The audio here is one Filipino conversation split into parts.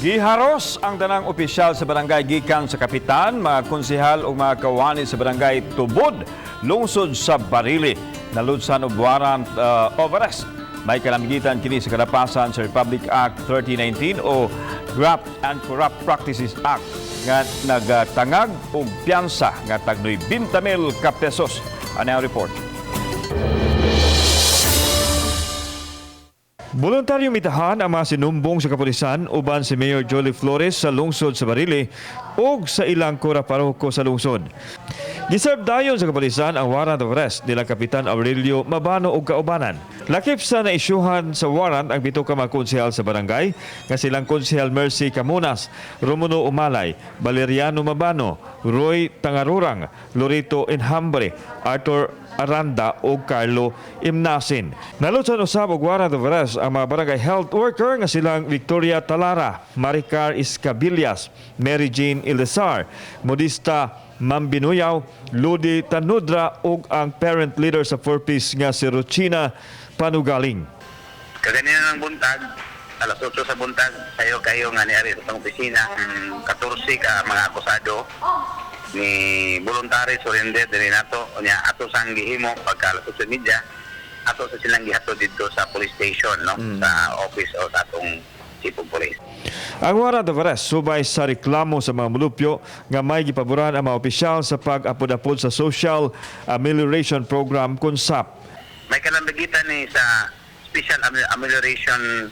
Giharos ang tanang opisyal sa barangay gikan sa kapitan, mga konsehal o mga kawani sa barangay Tubod, lungsod sa Barili. Naludsan og warrant of arrest. May kalamigitan kini sa kalapasan sa Republic Act 3019 o Graft and Corrupt Practices Act nga nagtangag og piyansa nga tag 90,000 ka pesos. Ano ang report? Voluntaryong mitahan ang mga sinumbong sa kapulisan uban si Mayor Jolie Flores sa lungsod sa Barili ug sa ilang kura paroko sa lungsod. Giserve dayon sa kapulisan ang warrant of arrest nila Kapitan Aurelio Mabano ug kaubanan. Lakip sa naisyuhan sa warrant ang pito ka mga konsehal sa barangay nga silang konsehal Mercy Camunas, Romulo Umalay, Valeriano Mabano, Roy Tangarurang, Lorito Enhambre, Arthur Aranda o Carlo Imnasin. Nalutsan usab og warrant of arrest ang mga barangay health worker nga silang Victoria Talara, Maricar Iscabillas, Mary Jane Ilesar, Modista Mambinuyaw, Ludi Tanudra ug ang parent leader sa Four-Piece nga si Ruchina Panugaling. Kaganina ng buntag, alas 8 sa buntag, kayo nga ni Ari sa opisina, 14 ka mga akusado ni voluntary surrender diri nato nya ato sang gihimo pagka alas 8 media ato sa silang gihatod dito sa police station no sa office o sa atong chief of police. Ang warrant of arrest subay sa reklamo sa mga mulupyo nga may gipaboran ang mga opisyal sa pag-apod-apod sa Social Amelioration Program KUNSAP. May kalambigitan ni sa Special Amelioration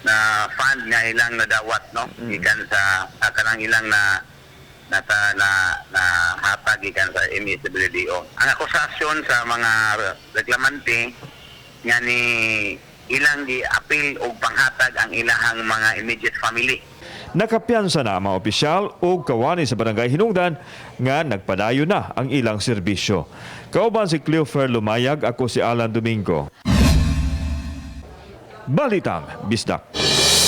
na fund nga ilang nadawat no gikan sa kanang ilang na hatag gikan sa MSWDO. Ang akusasyon sa mga reklamante nga ni ilang gi-appeal og panghatag ang ilahang mga immediate family. Nakapiyansa na ang mga opisyal o kawani sa barangay Hinungdan nga nagpadayo na ang ilang serbisyo. Kauban si Cleofer Lumayag, ako si Alan Domingo. Balitang Bisdak.